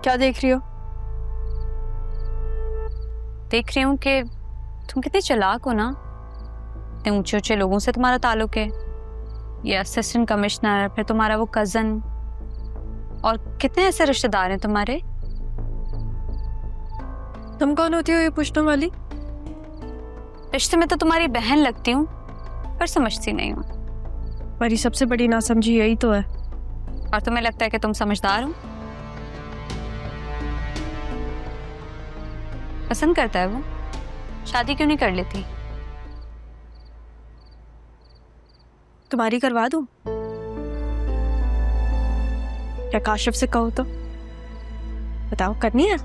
क्या देख रही हो? देख रही हूँ कि तुम कितने चालाक हो ना। इतने ऊंचे ऊंचे लोगों से तुम्हारा ताल्लुक है। ये असिस्टेंट कमिश्नर, फिर तुम्हारा वो कजन, और कितने ऐसे रिश्तेदार हैं तुम्हारे। तुम कौन होती हो ये पूछने वाली? रिश्ते में तो तुम्हारी बहन लगती हूँ, पर समझती नहीं हूँ। मेरी सबसे बड़ी नासमझी यही तो है। और तुम्हें लगता है कि तुम समझदार हो। पसंद करता है वो, शादी क्यों नहीं कर लेती? तुम्हारी करवा दूं? या काशिफ से कहो तो? बताओ, करनी है?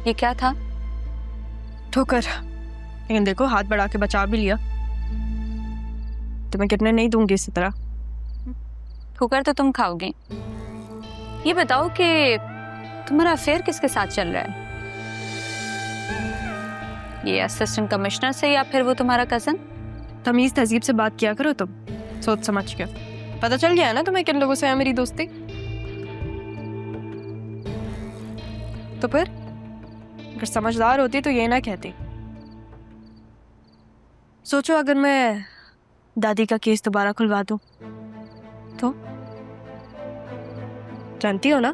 ये क्या था? ठोकर। लेकिन देखो, हाथ बढ़ा के बचा भी लिया। तुम्हें गिरने नहीं दूंगी इसी तरह। ठोकर तो तुम खाओगे। ये बताओ कि तुम्हारा अफेयर किसके साथ चल रहा है? ये असिस्टेंट कमिश्नर से या फिर वो तुम्हारा कजन? तमीज तहजीब से बात किया करो तुम, सोच समझ के। पता चल गया है ना तुम्हें किन लोगों से है मेरी दोस्ती। तो फिर अगर समझदार होती तो ये ना कहती। सोचो, अगर मैं दादी का केस दोबारा खुलवा दूं तो? जानती हो ना?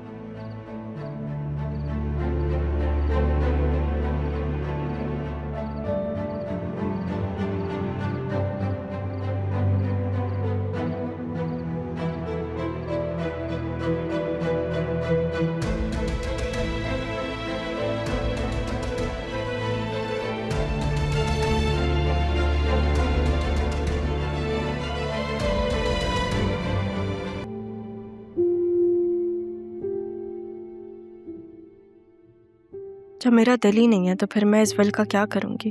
जब मेरा दिल ही नहीं है तो फिर मैं इस विल का क्या करूंगी?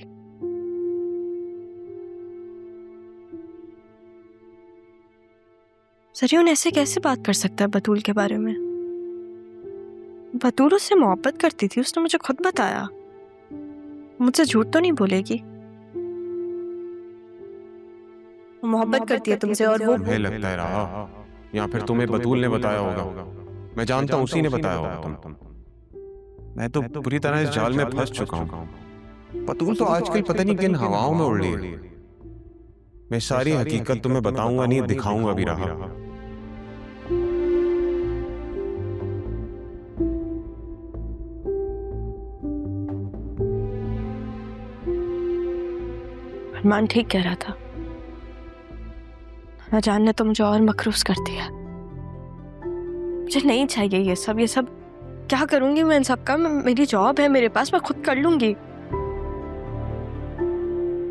सरियन ऐसे कैसे बात कर सकता है बतूल के बारे में? बतूल उससे मोहब्बत करती थी, उसने मुझे खुद बताया। मुझसे झूठ तो नहीं बोलेगी। मोहब्बत करती है तुमसे और वो तुम्हें लगता है रहा, या फिर तुम्हें बतूल ने बताया होगा। मैं जानता हूँ उसी ने बताया होगा। तुम मैं तो पूरी तरह इस जाल में फंस चुका हूँ। बतूल तो आजकल पता नहीं किन हवाओं में उड़ रही है। मैं सारी हकीकत तुम्हें बताऊंगा नहीं, दिखाऊंगा भी रहा। अरमान ठीक कह रहा था। न जानने तो मुझे और मकरूज कर दिया। मुझे नहीं चाहिए ये सब। क्या करूंगी मैं इन सब का? मेरी जॉब है मेरे पास, मैं खुद कर लूंगी।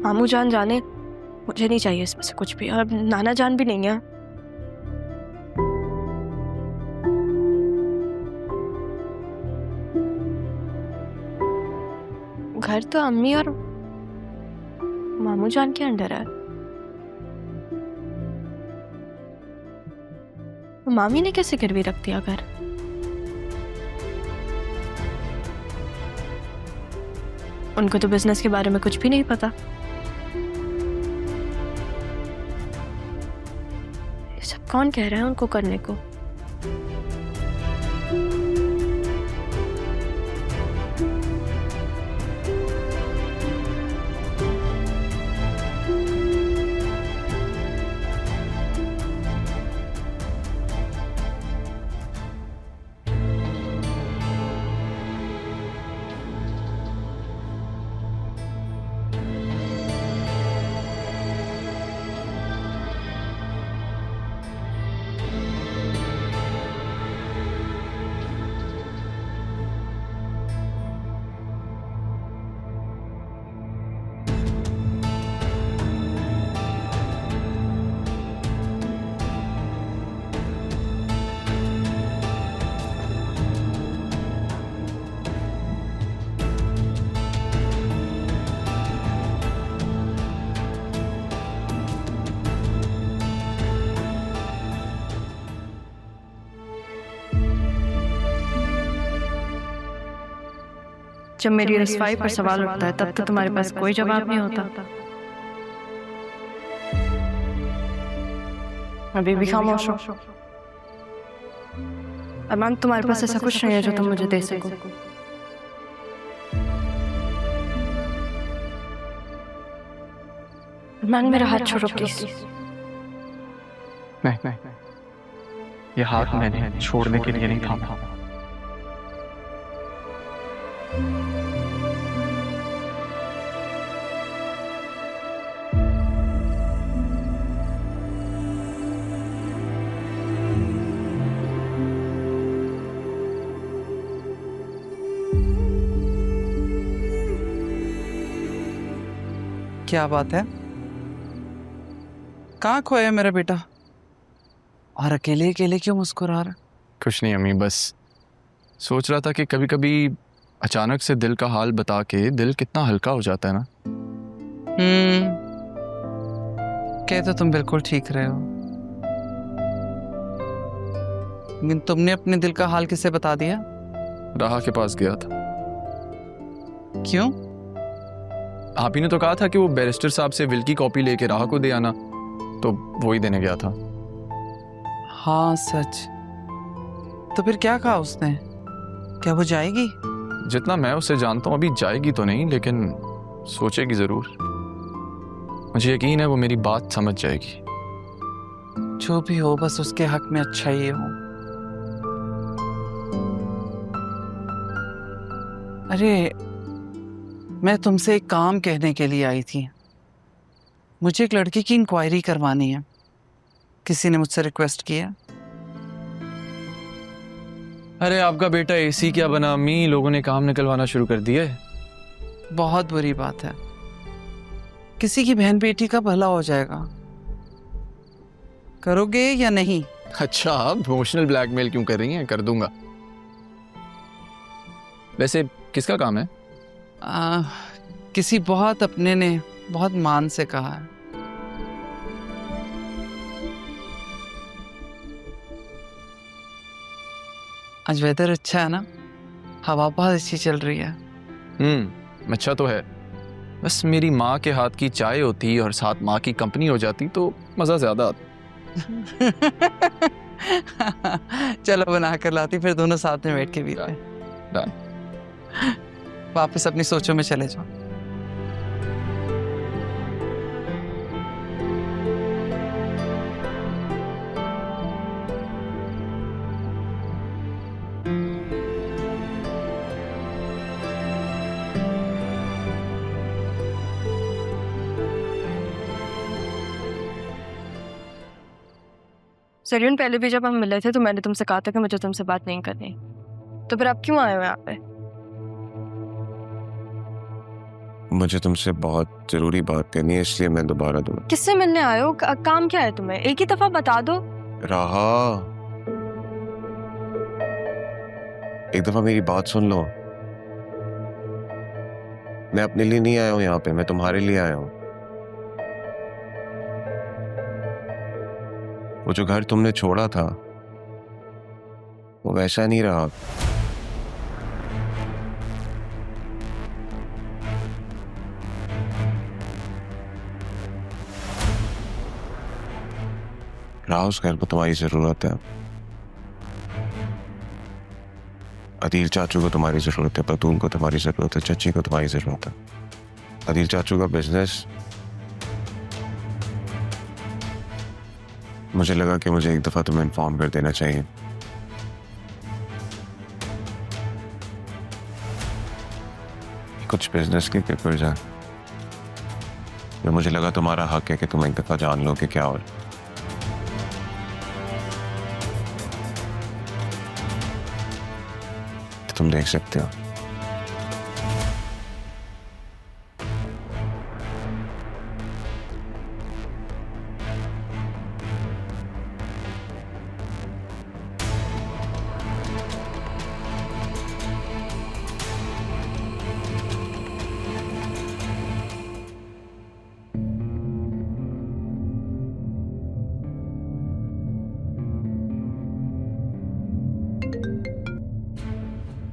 मामू जान जाने, मुझे नहीं चाहिए इसमें से कुछ भी। और नाना जान भी नहीं है। घर तो अम्मी और मामू जान के अंडर है। मामी ने कैसे गिरवी रख दिया घर? उनको तो बिजनेस के बारे में कुछ भी नहीं पता। ये सब कौन कह रहा है उनको करने को? जब मेरी रसवाई पर सवाल उठता है तब तो तुम्हारे पास कोई जवाब नहीं होता। अभी भी खामोश हो। अरमान, तुम्हारे पास ऐसा कुछ नहीं है जो तुम मुझे दे सको। अरमान, मेरा हाथ छोड़ो प्लीज। नहीं, ये हाथ मैंने छोड़ने के लिए नहीं थामा। क्या बात है? कहाँ खोया मेरा बेटा? और अकेले अकेले क्यों मुस्कुरा रहा? कुछ नहीं अम्मी, बस सोच रहा था कि कभी कभी अचानक से दिल का हाल बता के दिल कितना हल्का हो जाता है ना। कह तो तुम बिल्कुल ठीक रहे हो, लेकिन तुमने अपने दिल का हाल किसे बता दिया? राहा के पास गया था। क्यों? आप ही ने तो कहा था कि वो बैरिस्टर साहब से विल की कॉपी लेके राहा को दे आना, तो वो ही देने गया था। हाँ सच। तो फिर क्या कहा उसने? क्या वो जाएगी? जितना मैं उसे जानता हूँ अभी जाएगी तो नहीं, लेकिन सोचेगी जरूर। मुझे यकीन है वो मेरी बात समझ जाएगी। जो भी हो, बस उसके हक में अच्छा ही हो। अरे, मैं तुमसे एक काम कहने के लिए आई थी। मुझे एक लड़की की इंक्वायरी करवानी है। किसी ने मुझसे रिक्वेस्ट किया। अरे आपका बेटा एसी क्या बना अम्मी, लोगों ने काम निकलवाना शुरू कर दिए। बहुत बुरी बात है। किसी की बहन बेटी का भला हो जाएगा। करोगे या नहीं? अच्छा, आप इमोशनल ब्लैकमेल क्यों कर रही हैं? कर दूंगा। वैसे किसका काम है? किसी बहुत अपने ने बहुत मान से कहा है। आज वेदर अच्छा है ना, हवा बहुत अच्छी चल रही है। अच्छा तो है, बस मेरी माँ के हाथ की चाय होती और साथ माँ की कंपनी हो जाती तो मज़ा ज़्यादा आता। चलो बना कर लाती, फिर दोनों साथ में बैठ के पीते हैं। डन। वापस अपनी सोचों में चले जाओ। सरियन, पहले भी जब हम मिले थे तो मैंने तुमसे कहा था कि मुझे तुमसे बात नहीं करनी, तो फिर आप क्यों आए हो यहाँ पे? मुझे तुमसे बहुत जरूरी बात करनी है, इसलिए मैं दोबारा दूंगा। किससे मिलने आए हो? काम क्या है तुम्हें? एक ही दफा बता दो। राहा, एक दफा मेरी बात सुन लो। मैं अपने लिए नहीं आया हूं यहाँ पे, मैं तुम्हारे लिए आया हूं। वो जो घर तुमने छोड़ा था वो वैसा नहीं रहा। राह उस घर को तुम्हारी जरूरत है। अदील चाचू को तुम्हारी जरूरत है, बतूल को तुम्हारी जरूरत है, चची को तुम्हारी जरूरत है। अदील चाचू का बिजनेस, मुझे लगा कि मुझे एक दफा तुम्हें इन्फॉर्म कर देना चाहिए। कुछ बिजनेस के पेपर्स हैं, तो मुझे लगा तुम्हारा हक है कि तुम एक दफा जान लो कि क्या हो। तो तुम देख सकते हो।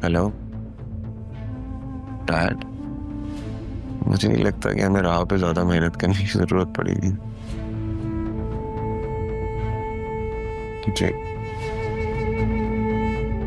हेलो डैड, मुझे नहीं लगता कि हमें राह पे ज्यादा मेहनत करने की जरूरत पड़ेगी। जी